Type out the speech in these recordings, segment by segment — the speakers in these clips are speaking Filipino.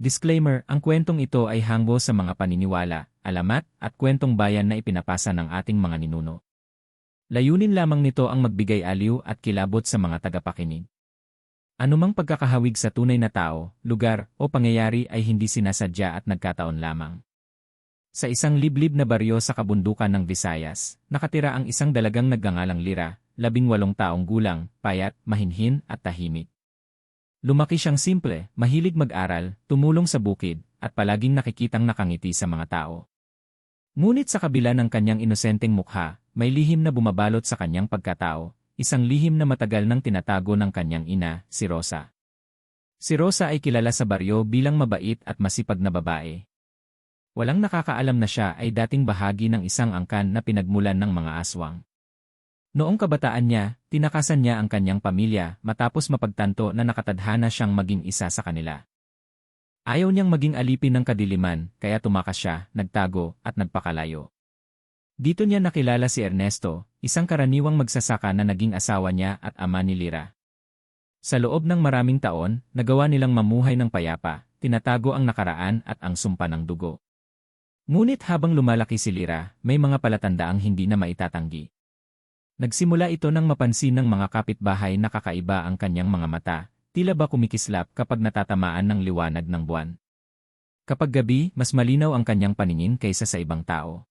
Disclaimer, ang kwentong ito ay hanggo sa mga paniniwala, alamat, at kwentong bayan na ipinapasa ng ating mga ninuno. Layunin lamang nito ang magbigay aliw at kilabot sa mga tagapakinig. Anumang pagkakahawig sa tunay na tao, lugar, o pangyayari ay hindi sinasadya at nagkataon lamang. Sa isang liblib na baryo sa kabundukan ng Visayas, nakatira ang isang dalagang nagngangalang Lira, 18 taong gulang, payat, mahinhin, at tahimik. Lumaki siyang simple, mahilig mag-aral, tumulong sa bukid, at palaging nakikitang nakangiti sa mga tao. Ngunit sa kabila ng kanyang inosenteng mukha, may lihim na bumabalot sa kanyang pagkatao, isang lihim na matagal nang tinatago ng kanyang ina, si Rosa. Si Rosa ay kilala sa baryo bilang mabait at masipag na babae. Walang nakakaalam na siya ay dating bahagi ng isang angkan na pinagmulan ng mga aswang. Noong kabataan niya, tinakasan niya ang kanyang pamilya matapos mapagtanto na nakatadhana siyang maging isa sa kanila. Ayaw niyang maging alipin ng kadiliman, kaya tumakas siya, nagtago, at nagpakalayo. Dito niya nakilala si Ernesto, isang karaniwang magsasaka na naging asawa niya at ama ni Lira. Sa loob ng maraming taon, nagawa nilang mamuhay ng payapa, tinatago ang nakaraan at ang sumpa ng dugo. Ngunit habang lumalaki si Lira, may mga palatandaang hindi na maitatanggi. Nagsimula ito nang mapansin ng mga kapitbahay na kakaiba ang kanyang mga mata, tila ba kumikislap kapag natatamaan ng liwanag ng buwan. Kapag gabi, mas malinaw ang kanyang paningin kaysa sa ibang tao.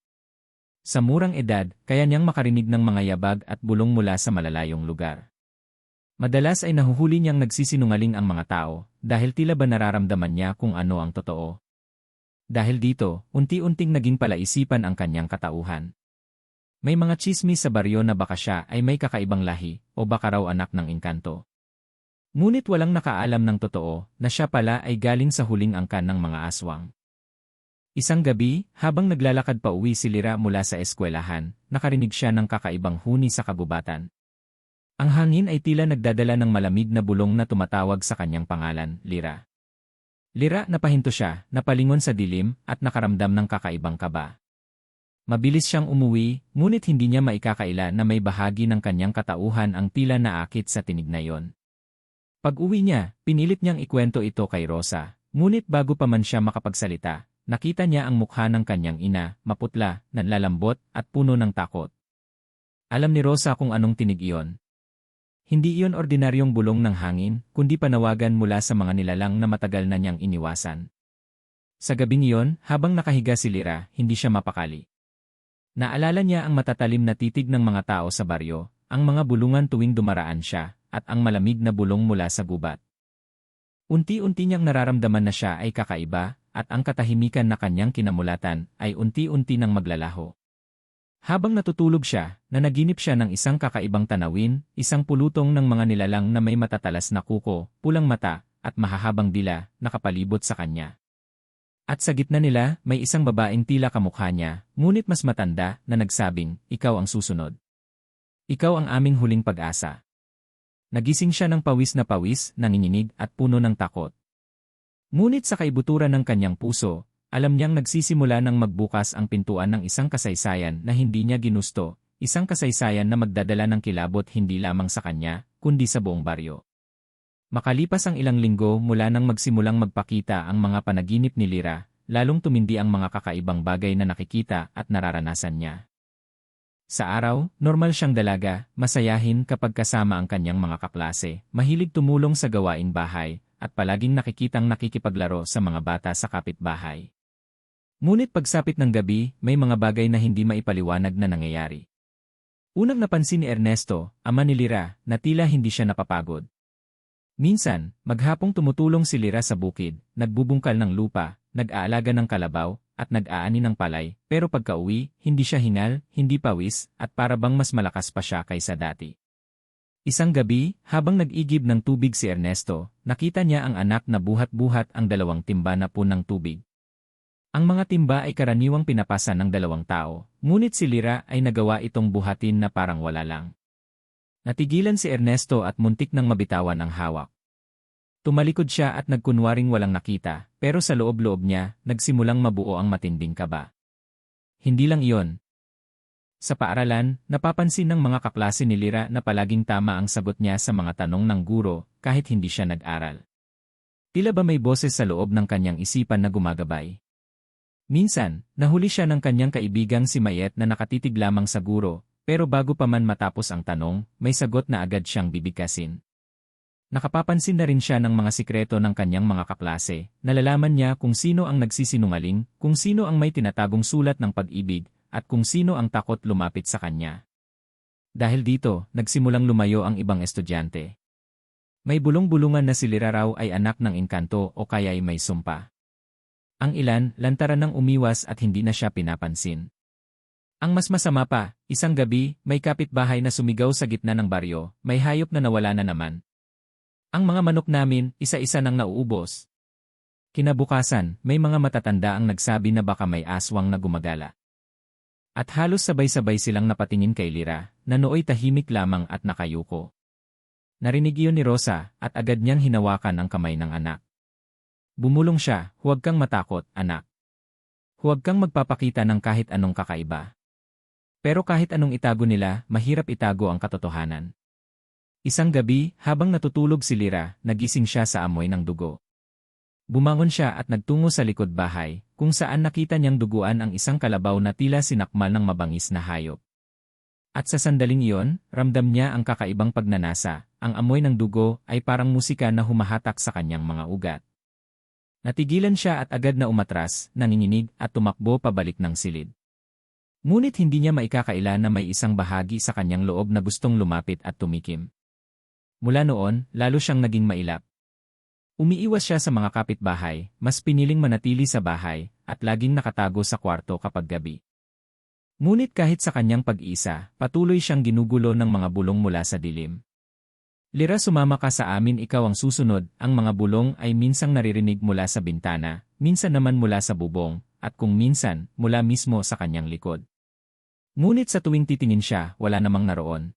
Sa murang edad, kaya niyang makarinig ng mga yabag at bulong mula sa malalayong lugar. Madalas ay nahuhuli niyang nagsisinungaling ang mga tao, dahil tila ba nararamdaman niya kung ano ang totoo. Dahil dito, unti-unting naging palaisipan ang kanyang katauhan. May mga tsismis sa baryo na baka siya ay may kakaibang lahi o baka raw anak ng engkanto. Ngunit walang nakaalam ng totoo na siya pala ay galing sa huling angkan ng mga aswang. Isang gabi, habang naglalakad pa uwi si Lira mula sa eskwelahan, nakarinig siya ng kakaibang huni sa kagubatan. Ang hangin ay tila nagdadala ng malamig na bulong na tumatawag sa kanyang pangalan, Lira. Lira, napahinto siya, napalingon sa dilim at nakaramdam ng kakaibang kaba. Mabilis siyang umuwi, ngunit hindi niya maikakaila na may bahagi ng kanyang katauhan ang tila naakit sa tinig na iyon. Pag-uwi niya, pinilit niyang ikwento ito kay Rosa, ngunit bago pa man siya makapagsalita, nakita niya ang mukha ng kanyang ina, maputla, nanlalambot, at puno ng takot. Alam ni Rosa kung anong tinig iyon. Hindi iyon ordinaryong bulong ng hangin, kundi panawagan mula sa mga nilalang na matagal na niyang iniwasan. Sa gabing iyon, habang nakahiga si Lira, hindi siya mapakali. Naalala niya ang matatalim na titig ng mga tao sa baryo, ang mga bulungan tuwing dumaraan siya, at ang malamig na bulong mula sa gubat. Unti-unti niyang nararamdaman na siya ay kakaiba, at ang katahimikan na kanyang kinamulatan ay unti-unti nang maglalaho. Habang natutulog siya, nanaginip siya ng isang kakaibang tanawin, isang pulutong ng mga nilalang na may matatalas na kuko, pulang mata, at mahahabang dila, nakapalibot sa kanya. At sa gitna nila, may isang babaeng tila kamukha niya, ngunit mas matanda, na nagsabing, "Ikaw ang susunod. Ikaw ang aming huling pag-asa." Nagising siya ng pawis na pawis, nanginginig at puno ng takot. Ngunit sa kaibuturan ng kanyang puso, alam niyang nagsisimula ng magbukas ang pintuan ng isang kasaysayan na hindi niya ginusto, isang kasaysayan na magdadala ng kilabot hindi lamang sa kanya, kundi sa buong baryo. Makalipas ang ilang linggo mula nang magsimulang magpakita ang mga panaginip ni Lira, lalong tumindi ang mga kakaibang bagay na nakikita at nararanasan niya. Sa araw, normal siyang dalaga, masayahin kapag kasama ang kanyang mga kaklase, mahilig tumulong sa gawaing bahay, at palaging nakikitang nakikipaglaro sa mga bata sa kapitbahay. Ngunit pagsapit ng gabi, may mga bagay na hindi maipaliwanag na nangyayari. Unang napansin ni Ernesto, ama ni Lira, na tila hindi siya napapagod. Minsan, maghapong tumutulong si Lira sa bukid, nagbubungkal ng lupa, nag-aalaga ng kalabaw, at nag-aani ng palay, pero pagka-uwi, hindi siya hingal, hindi pawis, at para bang mas malakas pa siya kaysa dati. Isang gabi, habang nag-igib ng tubig si Ernesto, nakita niya ang anak na buhat-buhat ang 2 timba na punang tubig. Ang mga timba ay karaniwang pinapasa ng 2 tao, ngunit si Lira ay nagawa itong buhatin na parang wala lang. Natigilan si Ernesto at muntik nang mabitawan ang hawak. Tumalikod siya at nagkunwaring walang nakita, pero sa loob-loob niya, nagsimulang mabuo ang matinding kaba. Hindi lang iyon. Sa paaralan, napapansin ng mga kaklase ni Lira na palaging tama ang sagot niya sa mga tanong ng guro, kahit hindi siya nag-aral. Tila ba may boses sa loob ng kanyang isipan na gumagabay. Minsan, nahuli siya ng kanyang kaibigang si Mayet na nakatitig lamang sa guro, pero bago pa man matapos ang tanong, may sagot na agad siyang bibigkasin. Nakapapansin na rin siya ng mga sikreto ng kanyang mga kaklase, nalalaman niya kung sino ang nagsisinungaling, kung sino ang may tinatagong sulat ng pag-ibig, at kung sino ang takot lumapit sa kanya. Dahil dito, nagsimulang lumayo ang ibang estudyante. May bulong-bulungan na si Lyra raw ay anak ng engkanto o kaya ay may sumpa. Ang ilan, lantaran ng umiwas at hindi na siya pinapansin. Ang mas masama pa, isang gabi, may kapitbahay na sumigaw sa gitna ng baryo, may hayop na nawala na naman. Ang mga manok namin, isa-isa nang nauubos. Kinabukasan, may mga matatanda ang nagsabi na baka may aswang na gumagala. At halos sabay-sabay silang napatingin kay Lyra, na nooy tahimik lamang at nakayuko. Narinig iyon ni Rosa, at agad niyang hinawakan ang kamay ng anak. Bumulong siya, huwag kang matakot, anak. Huwag kang magpapakita ng kahit anong kakaiba. Pero kahit anong itago nila, mahirap itago ang katotohanan. Isang gabi, habang natutulog si Lyra, nagising siya sa amoy ng dugo. Bumangon siya at nagtungo sa likod bahay, kung saan nakita niyang duguan ang isang kalabaw na tila sinakmal ng mabangis na hayop. At sa sandaling iyon, ramdam niya ang kakaibang pagnanasa, ang amoy ng dugo ay parang musika na humahatak sa kanyang mga ugat. Natigilan siya at agad na umatras, nanginginig at tumakbo pabalik ng silid. Ngunit hindi niya maikakaila na may isang bahagi sa kanyang loob na gustong lumapit at tumikim. Mula noon, lalo siyang naging mailap. Umiiwas siya sa mga kapitbahay, mas piniling manatili sa bahay, at laging nakatago sa kwarto kapag gabi. Ngunit kahit sa kanyang pag-isa, patuloy siyang ginugulo ng mga bulong mula sa dilim. Lyra, sumama ka sa amin, ikaw ang susunod. Ang mga bulong ay minsang naririnig mula sa bintana, minsan naman mula sa bubong, at kung minsan, mula mismo sa kanyang likod. Ngunit sa tuwing titingin siya, wala namang naroon.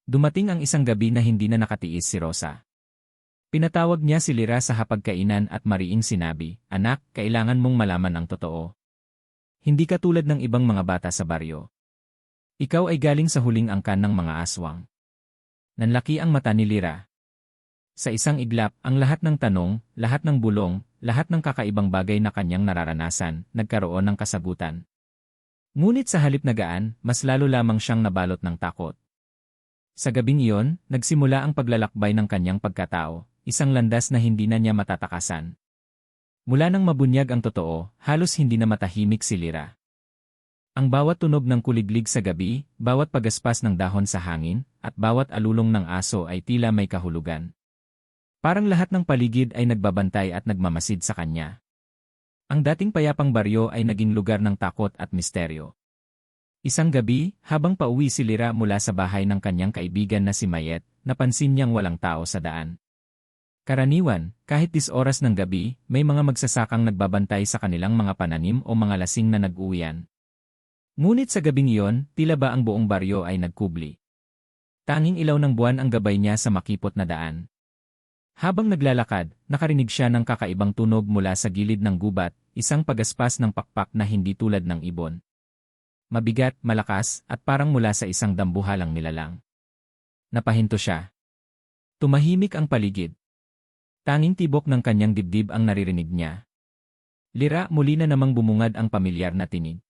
Dumating ang isang gabi na hindi na nakatiis si Rosa. Pinatawag niya si Lyra sa hapagkainan at mariing sinabi, "Anak, kailangan mong malaman ang totoo. Hindi ka tulad ng ibang mga bata sa baryo. Ikaw ay galing sa huling angkan ng mga aswang." Nanlaki ang mata ni Lyra. Sa isang iglap, ang lahat ng tanong, lahat ng bulong, lahat ng kakaibang bagay na kanyang nararanasan, nagkaroon ng kasagutan. Ngunit sa halip na gaan, mas lalo lamang siyang nabalot ng takot. Sa gabing iyon, nagsimula ang paglalakbay ng kanyang pagkatao, isang landas na hindi na niya matatakasan. Mula nang mabunyag ang totoo, halos hindi na matahimik si Lyra. Ang bawat tunog ng kuliglig sa gabi, bawat pagaspas ng dahon sa hangin, at bawat alulong ng aso ay tila may kahulugan. Parang lahat ng paligid ay nagbabantay at nagmamasid sa kanya. Ang dating payapang baryo ay naging lugar ng takot at misteryo. Isang gabi, habang pauwi si Lyra mula sa bahay ng kanyang kaibigan na si Mayet, napansin niyang walang tao sa daan. Karaniwan, kahit 10 oras ng gabi, may mga magsasakang nagbabantay sa kanilang mga pananim o mga lasing na nag-uwian. Ngunit sa gabing iyon, tila ba ang buong baryo ay nagkubli. Tanging ilaw ng buwan ang gabay niya sa makipot na daan. Habang naglalakad, nakarinig siya ng kakaibang tunog mula sa gilid ng gubat, isang pagaspas ng pakpak na hindi tulad ng ibon. Mabigat, malakas, at parang mula sa isang dambuhalang nilalang. Napahinto siya. Tumahimik ang paligid. Tanging tibok ng kanyang dibdib ang naririnig niya. Lyra, muli na namang bumungad ang pamilyar na tinig.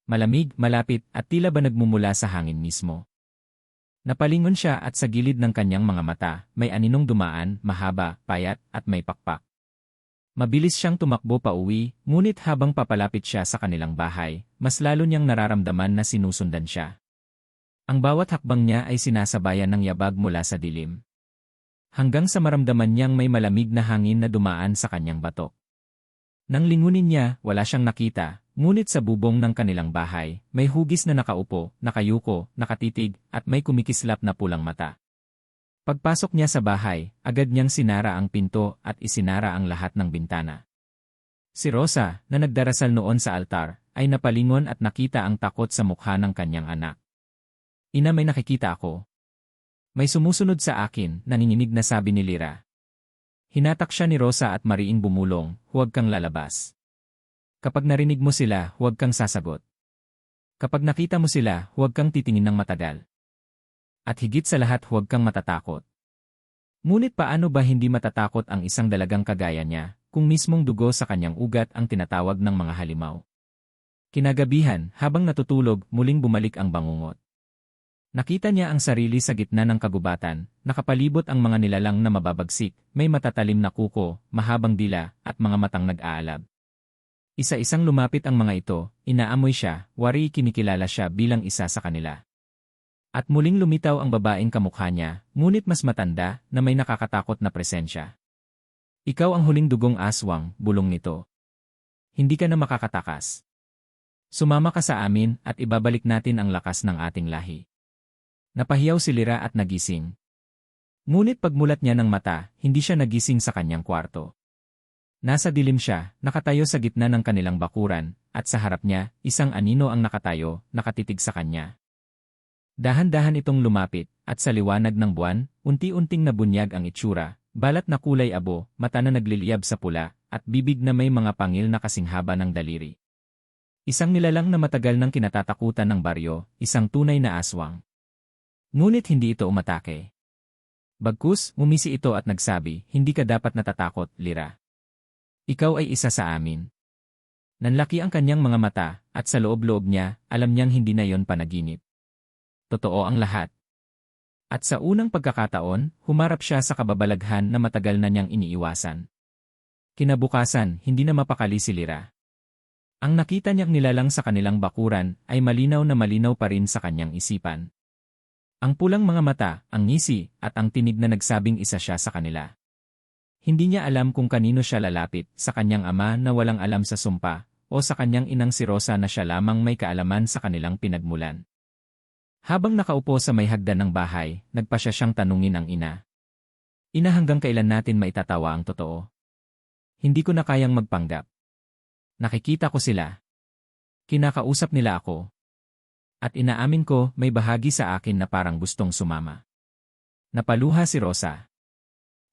Malamig, malapit, at tila ba nagmumula sa hangin mismo. Napalingon siya at sa gilid ng kanyang mga mata, may aninong dumaan, mahaba, payat, at may pakpak. Mabilis siyang tumakbo pa uwi, ngunit habang papalapit siya sa kanilang bahay, mas lalo niyang nararamdaman na sinusundan siya. Ang bawat hakbang niya ay sinasabayan ng yabag mula sa dilim. Hanggang sa maramdaman niyang may malamig na hangin na dumaan sa kanyang batok. Nang lingunin niya, wala siyang nakita, ngunit sa bubong ng kanilang bahay, may hugis na nakaupo, nakayuko, nakatitig, at may kumikislap na pulang mata. Pagpasok niya sa bahay, agad niyang sinara ang pinto at isinara ang lahat ng bintana. Si Rosa, na nagdarasal noon sa altar, ay napalingon at nakita ang takot sa mukha ng kanyang anak. "Ina, may nakikita ako. May sumusunod sa akin," nanginginig na sabi ni Lyra. Hinatak siya ni Rosa at mariing bumulong, "Huwag kang lalabas. Kapag narinig mo sila, huwag kang sasagot. Kapag nakita mo sila, huwag kang titingin ng matagal. At higit sa lahat, huwag kang matatakot." Ngunit paano ba hindi matatakot ang isang dalagang kagaya niya, kung mismong dugo sa kanyang ugat ang tinatawag ng mga halimaw? Kinagabihan, habang natutulog, muling bumalik ang bangungot. Nakita niya ang sarili sa gitna ng kagubatan, nakapalibot ang mga nilalang na mababagsik, may matatalim na kuko, mahabang dila, at mga matang nag-aalab. Isa-isang lumapit ang mga ito, inaamoy siya, wari kinikilala siya bilang isa sa kanila. At muling lumitaw ang babaeng kamukha niya, ngunit mas matanda, na may nakakatakot na presensya. Ikaw ang huling dugong aswang, bulong nito. Hindi ka na makakatakas. Sumama ka sa amin at ibabalik natin ang lakas ng ating lahi. Napahiyaw si Lyra at nagising. Ngunit pagmulat niya ng mata, hindi siya nagising sa kanyang kwarto. Nasa dilim siya, nakatayo sa gitna ng kanilang bakuran, at sa harap niya, isang anino ang nakatayo, nakatitig sa kanya. Dahan-dahan itong lumapit, at sa liwanag ng buwan, unti-unting nabunyag ang itsura, balat na kulay abo, mata na nagliliyab sa pula, at bibig na may mga pangil na kasinghaba ng daliri. Isang nilalang na matagal nang kinatatakutan ng baryo, isang tunay na aswang. Ngunit hindi ito umatake. Bagkus, umisi ito at nagsabi, hindi ka dapat natatakot, Lyra. Ikaw ay isa sa amin. Nanlaki ang kanyang mga mata, at sa loob-loob niya, alam niyang hindi na yon panaginip. Totoo ang lahat. At sa unang pagkakataon, humarap siya sa kababalaghan na matagal na niyang iniiwasan. Kinabukasan, hindi na mapakali si Lyra. Ang nakita niyang nilalang sa kanilang bakuran ay malinaw na malinaw pa rin sa kanyang isipan. Ang pulang mga mata, ang ngisi, at ang tinig na nagsabing isa siya sa kanila. Hindi niya alam kung kanino siya lalapit, sa kanyang ama na walang alam sa sumpa, o sa kanyang inang si Rosa na siya lamang may kaalaman sa kanilang pinagmulan. Habang nakaupo sa may hagdan ng bahay, nagpasya siyang tanungin ang ina. Ina, hanggang kailan natin maitatawa ang totoo? Hindi ko na kayang magpanggap. Nakikita ko sila. Kinakausap nila ako. At inaamin ko, may bahagi sa akin na parang gustong sumama. Napaluha si Rosa.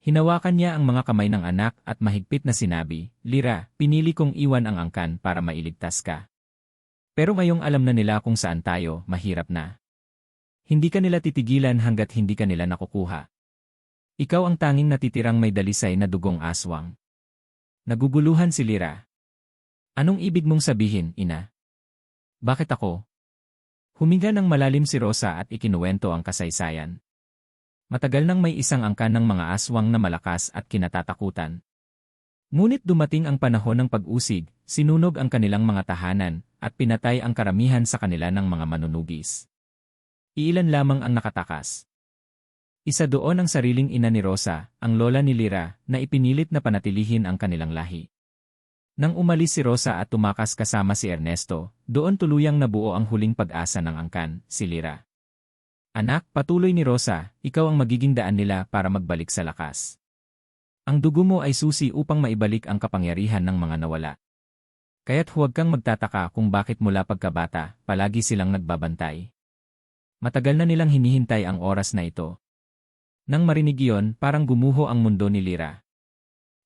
Hinawakan niya ang mga kamay ng anak at mahigpit na sinabi, Lyra, pinili kong iwan ang angkan para mailigtas ka. Pero ngayong alam na nila kung saan tayo, mahirap na. Hindi ka nila titigilan hanggat hindi ka nila nakukuha. Ikaw ang tanging natitirang may dalisay na dugong aswang. Naguguluhan si Lyra. Anong ibig mong sabihin, ina? Bakit ako? Huminga ng malalim si Rosa at ikinuwento ang kasaysayan. Matagal nang may isang angkan ng mga aswang na malakas at kinatatakutan. Ngunit dumating ang panahon ng pag-usig, sinunog ang kanilang mga tahanan, at pinatay ang karamihan sa kanila ng mga manunugis. Iilan lamang ang nakatakas. Isa doon ang sariling ina ni Rosa, ang lola ni Lyra, na ipinilit na panatilihin ang kanilang lahi. Nang umalis si Rosa at tumakas kasama si Ernesto, doon tuluyang nabuo ang huling pag-asa ng angkan, si Lyra. Anak, patuloy ni Rosa, ikaw ang magiging daan nila para magbalik sa lakas. Ang dugo mo ay susi upang maibalik ang kapangyarihan ng mga nawala. Kaya't huwag kang magtataka kung bakit mula pagkabata, palagi silang nagbabantay. Matagal na nilang hinihintay ang oras na ito. Nang marinig iyon, parang gumuho ang mundo ni Lyra.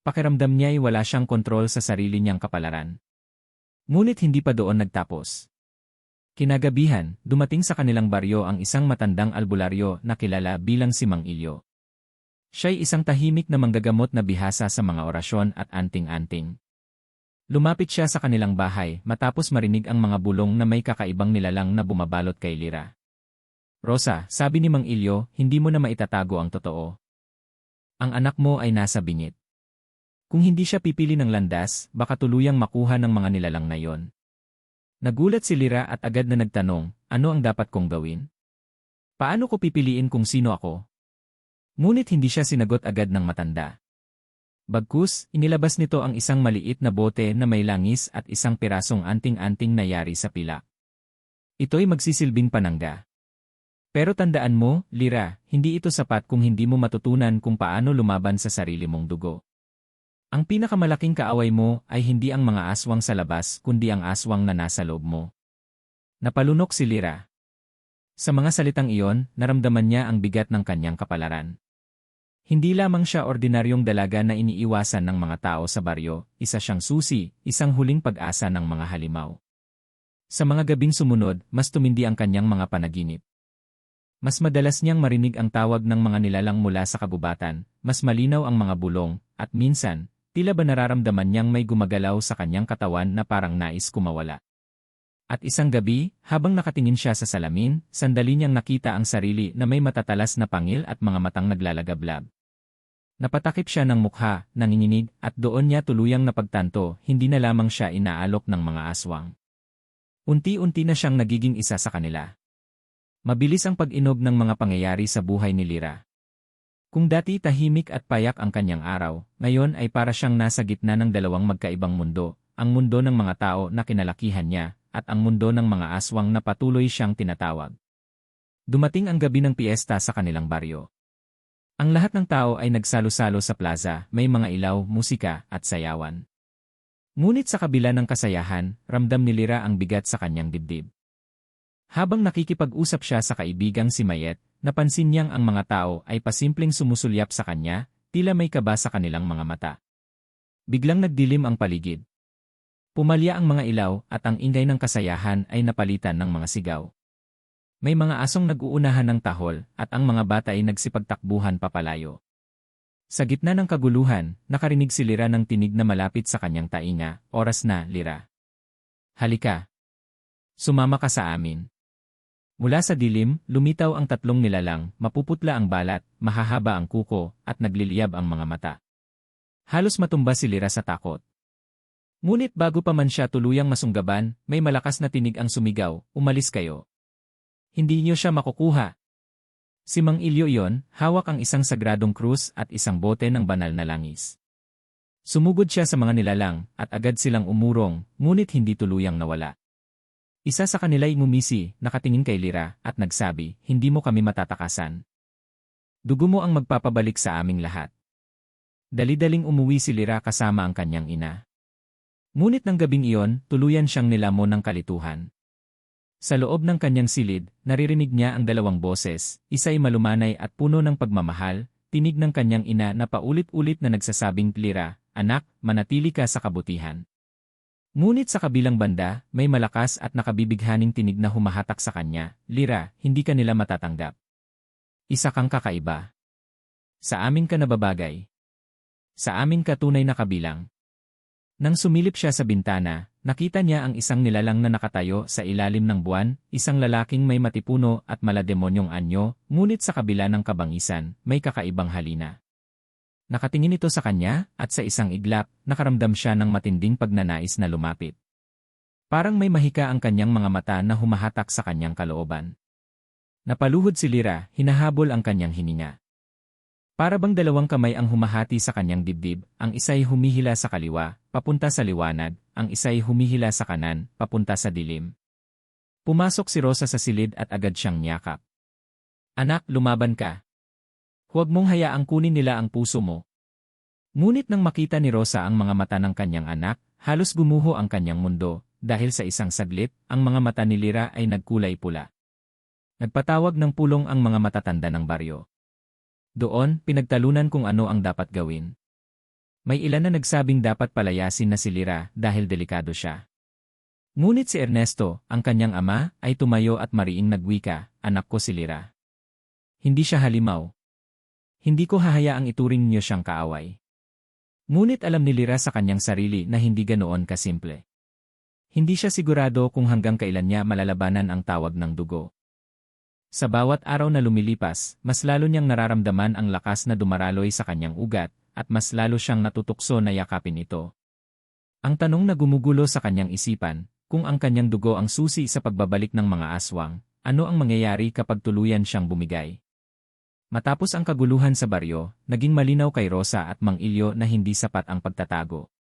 Pakiramdam niya ay wala siyang kontrol sa sarili niyang kapalaran. Ngunit hindi pa doon nagtapos. Kinagabihan, dumating sa kanilang baryo ang isang matandang albularyo na kilala bilang si Mang Ilyo. Siya'y isang tahimik na manggagamot na bihasa sa mga orasyon at anting-anting. Lumapit siya sa kanilang bahay matapos marinig ang mga bulong na may kakaibang nilalang na bumabalot kay Lyra. Rosa, sabi ni Mang Ilyo, hindi mo na maitatago ang totoo. Ang anak mo ay nasa bingit. Kung hindi siya pipili ng landas, baka tuluyang makuha ng mga nilalang na yon. Nagulat si Lyra at agad na nagtanong, ano ang dapat kong gawin? Paano ko pipiliin kung sino ako? Ngunit hindi siya sinagot agad ng matanda. Bagkus, inilabas nito ang isang maliit na bote na may langis at isang pirasong anting-anting na yari sa pilak. Ito'y magsisilbing panangga. Pero tandaan mo, Lyra, hindi ito sapat kung hindi mo matutunan kung paano lumaban sa sarili mong dugo. Ang pinakamalaking kaaway mo ay hindi ang mga aswang sa labas kundi ang aswang na nasa loob mo. Napalunok si Lyra. Sa mga salitang iyon, naramdaman niya ang bigat ng kanyang kapalaran. Hindi lamang siya ordinaryong dalaga na iniiwasan ng mga tao sa baryo, isa siyang susi, isang huling pag-asa ng mga halimaw. Sa mga gabing sumunod, mas tumindi ang kanyang mga panaginip. Mas madalas niyang marinig ang tawag ng mga nilalang mula sa kabubatan, mas malinaw ang mga bulong, at minsan, tila ba nararamdaman niyang may gumagalaw sa kanyang katawan na parang nais kumawala. At isang gabi, habang nakatingin siya sa salamin, sandali niyang nakita ang sarili na may matatalas na pangil at mga matang naglalagablab. Napatakip siya ng mukha, nanginginig, at doon niya tuluyang napagtanto, hindi na lamang siya inaalok ng mga aswang. Unti-unti na siyang nagiging isa sa kanila. Mabilis ang pag-inog ng mga pangyayari sa buhay ni Lyra. Kung dati tahimik at payak ang kanyang araw, ngayon ay para siyang nasa gitna ng dalawang magkaibang mundo, ang mundo ng mga tao na kinalakihan niya, at ang mundo ng mga aswang na patuloy siyang tinatawag. Dumating ang gabi ng piyesta sa kanilang baryo. Ang lahat ng tao ay nagsalo-salo sa plaza, may mga ilaw, musika, at sayawan. Ngunit sa kabila ng kasayahan, ramdam ni Lyra ang bigat sa kanyang dibdib. Habang nakikipag-usap siya sa kaibigang si Mayet, napansin niyang ang mga tao ay pasimpleng sumusulyap sa kanya, tila may kaba sa kanilang mga mata. Biglang nagdilim ang paligid. Pumalya ang mga ilaw at ang ingay ng kasayahan ay napalitan ng mga sigaw. May mga asong nag-uunahan ng tahol at ang mga bata ay nagsipagtakbuhan papalayo. Sa gitna ng kaguluhan, nakarinig si Lyra ng tinig na malapit sa kanyang tainga, "Oras na, Lyra. Halika. Sumama ka sa amin." Mula sa dilim, lumitaw ang tatlong nilalang, mapuputla ang balat, mahahaba ang kuko, at nagliliyab ang mga mata. Halos matumba si Lyra sa takot. Ngunit bago pa man siya tuluyang masunggaban, may malakas na tinig ang sumigaw, "Umalis kayo. Hindi niyo siya makukuha." Si Mang Ilyo iyon, hawak ang isang sagradong krus at isang bote ng banal na langis. Sumugod siya sa mga nilalang, at agad silang umurong, ngunit hindi tuluyang nawala. Isa sa kanila ay ngumisi, nakatingin kay Lyra, at nagsabi, "Hindi mo kami matatakasan. Dugo mo ang magpapabalik sa aming lahat." Dali-daling umuwi si Lyra kasama ang kanyang ina. Ngunit ng gabing iyon, tuluyan siyang nilamon ng kalituhan. Sa loob ng kanyang silid, naririnig niya ang dalawang boses, isa ay malumanay at puno ng pagmamahal, tinig ng kanyang ina na paulit-ulit na nagsasabing, "Lyra, anak, manatili ka sa kabutihan." Ngunit sa kabilang banda, may malakas at nakabibighaning tinig na humahatak sa kanya, "Lyra, hindi ka nila matatanggap. Isa kang kakaiba. Sa amin ka nababagay. Sa amin ka tunay na kabilang." Nang sumilip siya sa bintana, nakita niya ang isang nilalang na nakatayo sa ilalim ng buwan, isang lalaking may matipuno at malademonyong anyo, ngunit sa kabila ng kabangisan, may kakaibang halina. Nakatingin ito sa kanya, at sa isang iglap, nakaramdam siya ng matinding pagnanais na lumapit. Parang may mahika ang kanyang mga mata na humahatak sa kanyang kalooban. Napaluhod si Lyra, hinahabol ang kanyang hininga. Para bang dalawang kamay ang humahati sa kanyang dibdib, ang isa'y humihila sa kaliwa, papunta sa liwanag, ang isa'y humihila sa kanan, papunta sa dilim. Pumasok si Rosa sa silid at agad siyang niyakap. "Anak, lumaban ka. Huwag mong hayaang kunin nila ang puso mo." Ngunit nang makita ni Rosa ang mga mata ng kanyang anak, halos gumuho ang kanyang mundo, dahil sa isang saglit, ang mga mata ni Lyra ay nagkulay pula. Nagpatawag ng pulong ang mga matatanda ng baryo. Doon, pinagtalunan kung ano ang dapat gawin. May ilan na nagsabing dapat palayasin na si Lyra dahil delikado siya. Ngunit si Ernesto, ang kanyang ama, ay tumayo at mariing nagwika, "Anak ko si Lyra. Hindi siya halimaw. Hindi ko hahayaang ituring niyo siyang kaaway." Ngunit alam ni Lyra sa kanyang sarili na hindi ganoon kasimple. Hindi siya sigurado kung hanggang kailan niya malalabanan ang tawag ng dugo. Sa bawat araw na lumilipas, mas lalo niyang nararamdaman ang lakas na dumaraloy sa kanyang ugat, at mas lalo siyang natutukso na yakapin ito. Ang tanong na gumugulo sa kanyang isipan, kung ang kanyang dugo ang susi sa pagbabalik ng mga aswang, ano ang mangyayari kapag tuluyan siyang bumigay? Matapos ang kaguluhan sa baryo, naging malinaw kay Rosa at Mang Ilyo na hindi sapat ang pagtatago.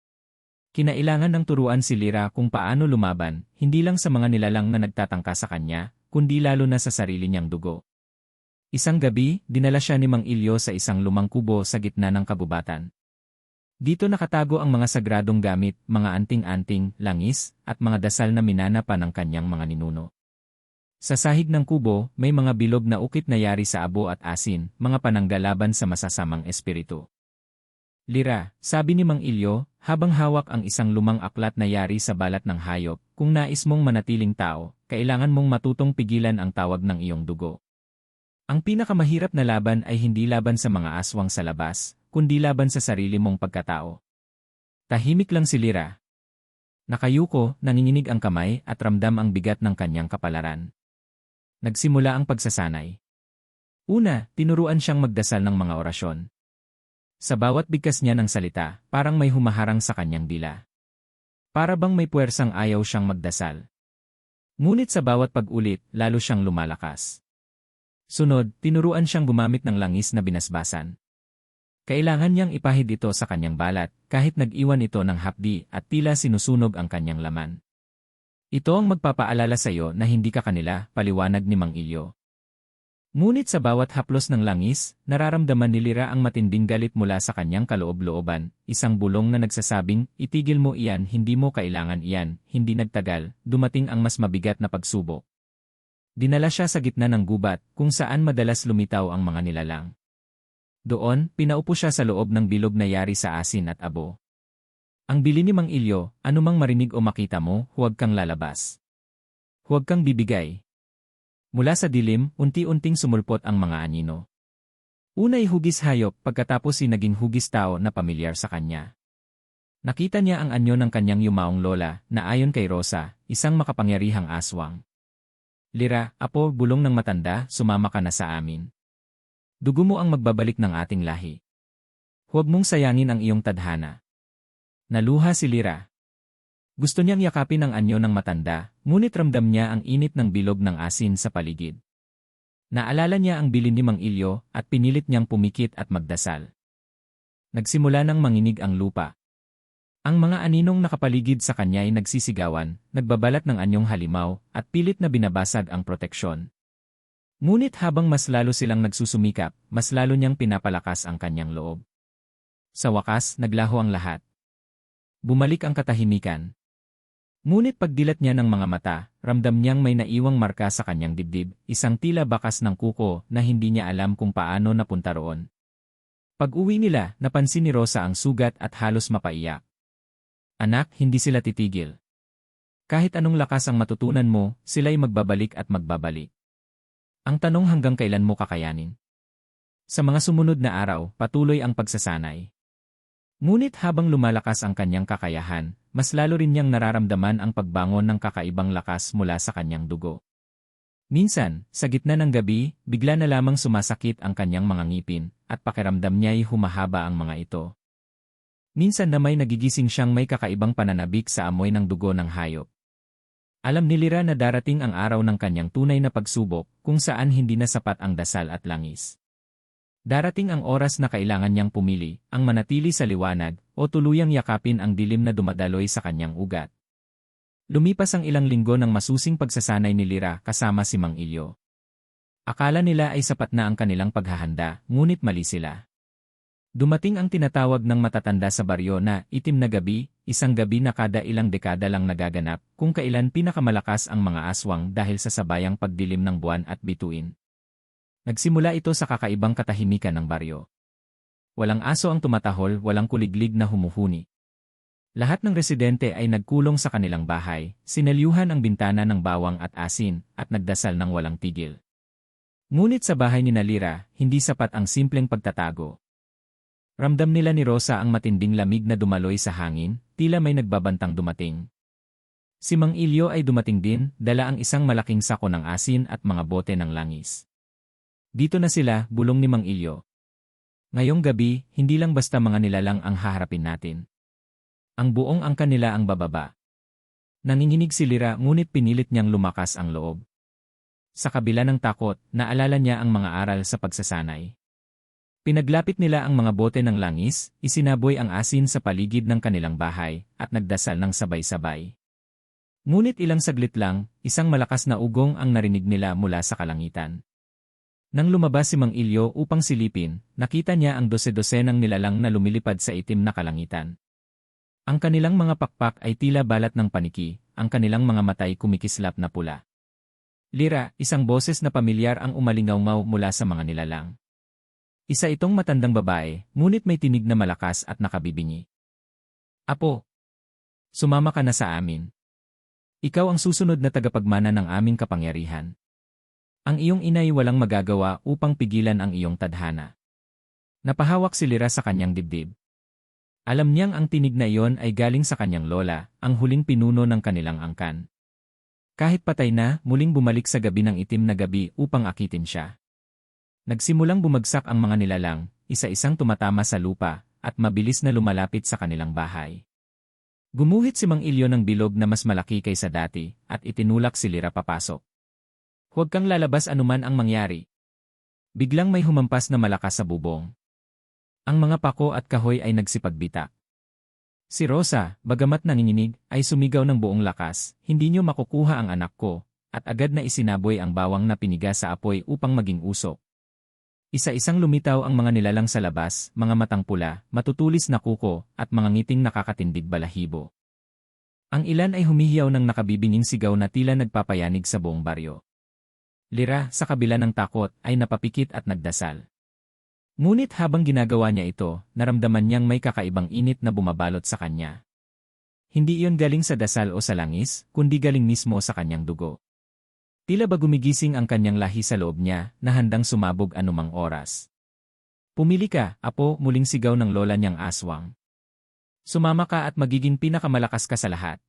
Kinailangan ng turuan si Lyra kung paano lumaban, hindi lang sa mga nilalang na nagtatangka sa kanya, kundi lalo na sa sarili niyang dugo. Isang gabi, dinala siya ni Mang Ilyo sa isang lumang kubo sa gitna ng kabubatan. Dito nakatago ang mga sagradong gamit, mga anting-anting, langis, at mga dasal na minana pa ng kanyang mga ninuno. Sa sahig ng kubo, may mga bilog na ukit na yari sa abo at asin, mga pananggalaban sa masasamang espiritu. "Lyra," sabi ni Mang Ilyo, habang hawak ang isang lumang aklat na yari sa balat ng hayop, "kung nais mong manatiling tao, kailangan mong matutong pigilan ang tawag ng iyong dugo. Ang pinakamahirap na laban ay hindi laban sa mga aswang sa labas, kundi laban sa sarili mong pagkatao. Tahimik lang si Lyra. Nakayuko, nanginginig ang kamay at ramdam ang bigat ng kanyang kapalaran. Nagsimula ang pagsasanay. Una, tinuruan siyang magdasal ng mga orasyon. Sa bawat bigkas niya ng salita, parang may humaharang sa kanyang dila. Para bang may puwersang ayaw siyang magdasal. Ngunit sa bawat pag-ulit, lalo siyang lumalakas. Sunod, tinuruan siyang gumamit ng langis na binasbasan. Kailangan niyang ipahid ito sa kanyang balat, kahit nag-iwan ito ng hapdi at tila sinusunog ang kanyang laman. Ito ang magpapaalala sa iyo na hindi ka kanila, paliwanag ni Mang Ilyo. Ngunit sa bawat haplos ng langis, nararamdaman ni Lyra ang matinding galit mula sa kanyang kaloob-looban, isang bulong na nagsasabing, itigil mo iyan, hindi mo kailangan iyan. Hindi nagtagal, dumating ang mas mabigat na pagsubok. Dinala siya sa gitna ng gubat, kung saan madalas lumitaw ang mga nilalang. Doon, pinaupo siya sa loob ng bilog na yari sa asin at abo. Ang bili ni Mang Ilyo, anumang marinig o makita mo, huwag kang lalabas. Huwag kang bibigay. Mula sa dilim, unti-unting sumulpot ang mga anino. Unay hugis hayop, pagkatapos naging hugis tao na pamilyar sa kanya. Nakita niya ang anyo ng kanyang yumaong lola, na ayon kay Rosa, isang makapangyarihang aswang. Lyra, apo, bulong ng matanda, sumama ka na sa amin. Dugo mo ang magbabalik ng ating lahi. Huwag mong sayangin ang iyong tadhana. Naluha si Lyra. Gusto niyang yakapin ang anyo ng matanda, ngunit ramdam niya ang init ng bilog ng asin sa paligid. Naalala niya ang bilin ni Mang Ilyo at pinilit niyang pumikit at magdasal. Nagsimula nang manginig ang lupa. Ang mga aninong nakapaligid sa kanya ay nagsisigawan, nagbabalat ng anyong halimaw, at pilit na binabasag ang proteksyon. Ngunit habang mas lalo silang nagsusumikap, mas lalo niyang pinapalakas ang kanyang loob. Sa wakas, naglaho ang lahat. Bumalik ang katahimikan. Ngunit pagdilat niya ng mga mata, ramdam niyang may naiwang marka sa kanyang dibdib, isang tila bakas ng kuko na hindi niya alam kung paano napunta roon. Pag-uwi nila, napansin ni Rosa ang sugat at halos mapaiyak. Anak, hindi sila titigil. Kahit anong lakas ang matutunan mo, sila'y magbabalik at magbabalik. Ang tanong hanggang kailan mo kakayanin? Sa mga sumunod na araw, patuloy ang pagsasanay. Ngunit habang lumalakas ang kanyang kakayahan, mas lalo rin niyang nararamdaman ang pagbangon ng kakaibang lakas mula sa kanyang dugo. Minsan, sa gitna ng gabi, bigla na lamang sumasakit ang kanyang mga ngipin, at pakiramdam niya'y humahaba ang mga ito. Minsan na may nagigising siyang may kakaibang pananabik sa amoy ng dugo ng hayop. Alam ni Lyra na darating ang araw ng kanyang tunay na pagsubok, kung saan hindi na sapat ang dasal at langis. Darating ang oras na kailangan niyang pumili, ang manatili sa liwanag, o tuluyang yakapin ang dilim na dumadaloy sa kanyang ugat. Lumipas ang ilang linggo ng masusing pagsasanay ni Lyra kasama si Mang Ilyo. Akala nila ay sapat na ang kanilang paghahanda, ngunit mali sila. Dumating ang tinatawag ng matatanda sa baryo na itim na gabi, isang gabi na kada ilang dekada lang nagaganap, kung kailan pinakamalakas ang mga aswang dahil sa sabayang pagdilim ng buwan at bituin. Nagsimula ito sa kakaibang katahimikan ng baryo. Walang aso ang tumatahol, walang kuliglig na humuhuni. Lahat ng residente ay nagkulong sa kanilang bahay, sinelyuhan ang bintana ng bawang at asin, at nagdasal ng walang tigil. Ngunit sa bahay ni Lyra, hindi sapat ang simpleng pagtatago. Ramdam nila ni Rosa ang matinding lamig na dumaloy sa hangin, tila may nagbabantang dumating. Si Mang Ilyo ay dumating din, dala ang isang malaking sako ng asin at mga bote ng langis. Dito na sila, bulong ni Mang Ilyo. Ngayong gabi, hindi lang basta mga nilalang ang haharapin natin. Ang buong angka nila ang bababa. Nanginginig si Lyra ngunit pinilit niyang lumakas ang loob. Sa kabila ng takot, naalala niya ang mga aral sa pagsasanay. Pinaglapit nila ang mga bote ng langis, isinaboy ang asin sa paligid ng kanilang bahay, at nagdasal ng sabay-sabay. Ngunit ilang saglit lang, isang malakas na ugong ang narinig nila mula sa kalangitan. Nang lumabas si Mang Ilyo upang silipin, nakita niya ang dose-dosenang nilalang na lumilipad sa itim na kalangitan. Ang kanilang mga pakpak ay tila balat ng paniki, ang kanilang mga matay kumikislap na pula. Lyra, isang boses na pamilyar ang umalingaw-ngaw mula sa mga nilalang. Isa itong matandang babae, ngunit may tinig na malakas at nakabibingi. Apo, sumama ka na sa amin. Ikaw ang susunod na tagapagmana ng aming kapangyarihan. Ang iyong inay walang magagawa upang pigilan ang iyong tadhana. Napahawak si Lyra sa kanyang dibdib. Alam niyang ang tinig na iyon ay galing sa kanyang lola, ang huling pinuno ng kanilang angkan. Kahit patay na, muling bumalik sa gabi ng itim na gabi upang akitin siya. Nagsimulang bumagsak ang mga nilalang, isa-isang tumatama sa lupa, at mabilis na lumalapit sa kanilang bahay. Gumuhit si Mang Ilyo ng bilog na mas malaki kaysa dati, at itinulak si Lyra papasok. Huwag kang lalabas anuman ang mangyari. Biglang may humampas na malakas sa bubong. Ang mga pako at kahoy ay nagsipagbita. Si Rosa, bagamat nanginginig, ay sumigaw ng buong lakas, hindi niyo makukuha ang anak ko, at agad na isinaboy ang bawang na piniga sa apoy upang maging usok. Isa-isang lumitaw ang mga nilalang sa labas, mga matang pula, matutulis na kuko, at mga ngiting nakakatindig balahibo. Ang ilan ay humihiyaw ng nakabibinging sigaw na tila nagpapayanig sa buong baryo. Lyra, sa kabila ng takot, ay napapikit at nagdasal. Ngunit habang ginagawa niya ito, naramdaman niyang may kakaibang init na bumabalot sa kanya. Hindi iyon galing sa dasal o sa langis, kundi galing mismo sa kanyang dugo. Tila ba gumigising ang kanyang lahi sa loob niya, na handang sumabog anumang oras. Pumili ka, apo, muling sigaw ng lola niyang aswang. Sumama ka at magiging pinakamalakas ka sa lahat.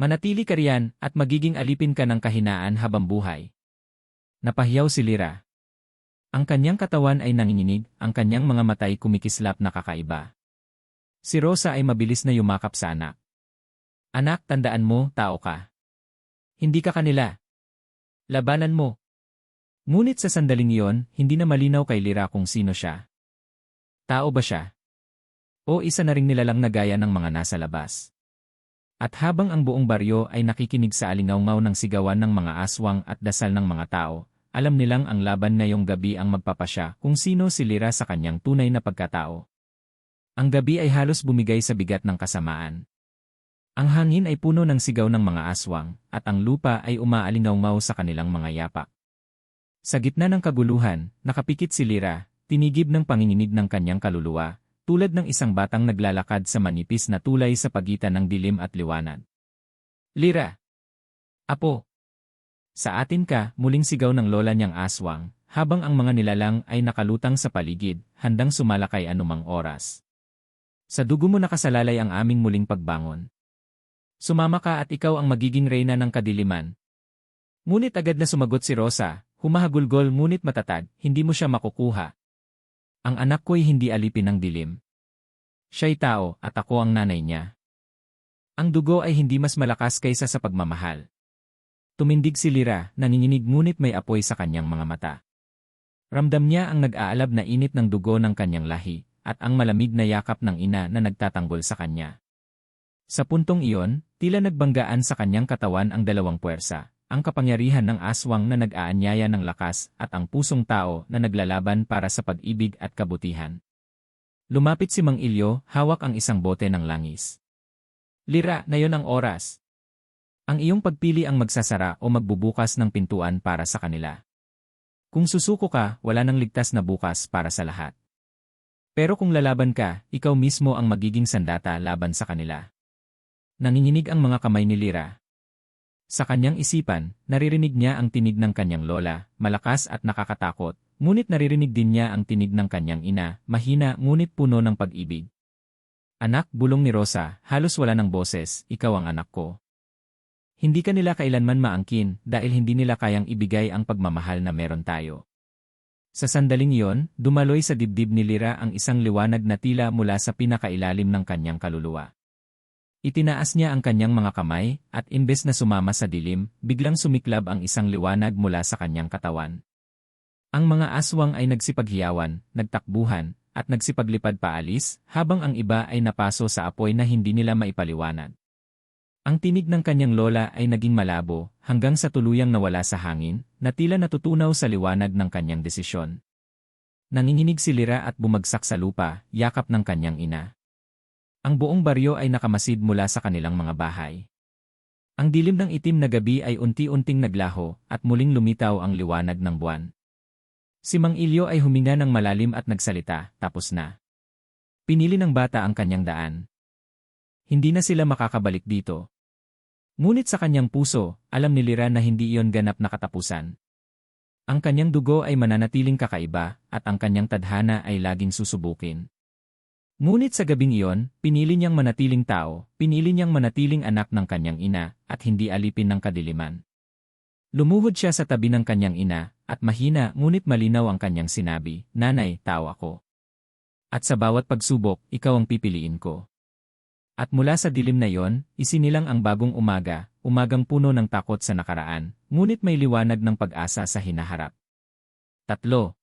Manatili ka riyan at magiging alipin ka ng kahinaan habang buhay. Napahiyaw si Lyra. Ang kanyang katawan ay nanginginig, ang kanyang mga mata ay kumikislap na kakaiba. Si Rosa ay mabilis na yumakap sa anak. Anak, tandaan mo, tao ka. Hindi ka kanila. Labanan mo. Ngunit sa sandaling iyon, hindi na malinaw kay Lyra kung sino siya. Tao ba siya? O isa na ring nilalang na gaya ng mga nasa labas. At habang ang buong baryo ay nakikinig sa alingawngaw ng sigawan ng mga aswang at dasal ng mga tao, alam nilang ang laban ngayong gabi ang magpapasya kung sino si Lyra sa kanyang tunay na pagkatao. Ang gabi ay halos bumigay sa bigat ng kasamaan. Ang hangin ay puno ng sigaw ng mga aswang, at ang lupa ay umaalingawngaw sa kanilang mga yapak. Sa gitna ng kaguluhan, nakapikit si Lyra, tinigib ng panginginig ng kanyang kaluluwa, tulad ng isang batang naglalakad sa manipis na tulay sa pagitan ng dilim at liwanag. Lyra! Apo! Sa atin ka, muling sigaw ng lola niyang aswang, habang ang mga nilalang ay nakalutang sa paligid, handang sumalakay anumang oras. Sa dugo mo nakasalalay ang aming muling pagbangon. Sumama ka at ikaw ang magiging reyna ng kadiliman. Ngunit agad na sumagot si Rosa, humahagulgol ngunit matatag, hindi mo siya makukuha. Ang anak ko'y hindi alipin ng dilim. Siya'y tao at ako ang nanay niya. Ang dugo ay hindi mas malakas kaysa sa pagmamahal. Tumindig si Lyra, nanginginig ngunit may apoy sa kanyang mga mata. Ramdam niya ang nag-aalab na init ng dugo ng kanyang lahi, at ang malamig na yakap ng ina na nagtatanggol sa kanya. Sa puntong iyon, tila nagbanggaan sa kanyang katawan ang dalawang puwersa, ang kapangyarihan ng aswang na nag-aanyaya ng lakas at ang pusong tao na naglalaban para sa pag-ibig at kabutihan. Lumapit si Mang Ilyo, hawak ang isang bote ng langis. Lyra, na yon ang oras. Ang iyong pagpili ang magsasara o magbubukas ng pintuan para sa kanila. Kung susuko ka, wala nang ligtas na bukas para sa lahat. Pero kung lalaban ka, ikaw mismo ang magiging sandata laban sa kanila. Nanginginig ang mga kamay ni Lyra. Sa kanyang isipan, naririnig niya ang tinig ng kanyang lola, malakas at nakakatakot, ngunit naririnig din niya ang tinig ng kanyang ina, mahina ngunit puno ng pag-ibig. Anak, bulong ni Rosa, halos wala ng boses, ikaw ang anak ko. Hindi ka nila kailanman maangkin dahil hindi nila kayang ibigay ang pagmamahal na meron tayo. Sa sandaling iyon, dumaloy sa dibdib ni Lyra ang isang liwanag na tila mula sa pinakailalim ng kanyang kaluluwa. Itinaas niya ang kanyang mga kamay, at imbes na sumama sa dilim, biglang sumiklab ang isang liwanag mula sa kanyang katawan. Ang mga aswang ay nagsipaghiyawan, nagtakbuhan, at nagsipaglipad paalis, habang ang iba ay napaso sa apoy na hindi nila maipaliwanag. Ang tinig ng kanyang lola ay naging malabo, hanggang sa tuluyang nawala sa hangin, na tila natutunaw sa liwanag ng kanyang desisyon. Nanginginig si Lyra at bumagsak sa lupa, yakap ng kanyang ina. Ang buong baryo ay nakamasid mula sa kanilang mga bahay. Ang dilim ng itim na gabi ay unti-unting naglaho, at muling lumitaw ang liwanag ng buwan. Si Mang Ilyo ay huminga ng malalim at nagsalita, tapos na. Pinili ng bata ang kanyang daan. Hindi na sila makakabalik dito. Ngunit sa kanyang puso, alam ni Lyra na hindi iyon ganap na katapusan. Ang kanyang dugo ay mananatiling kakaiba, at ang kanyang tadhana ay laging susubukin. Ngunit sa gabing iyon, pinili niyang manatiling tao, pinili niyang manatiling anak ng kanyang ina, at hindi alipin ng kadiliman. Lumuhod siya sa tabi ng kanyang ina, at mahina ngunit malinaw ang kanyang sinabi, "Nanay, tao ako. At sa bawat pagsubok, ikaw ang pipiliin ko." At mula sa dilim na iyon, isinilang ang bagong umaga, umagang puno ng takot sa nakaraan, ngunit may liwanag ng pag-asa sa hinaharap. 3.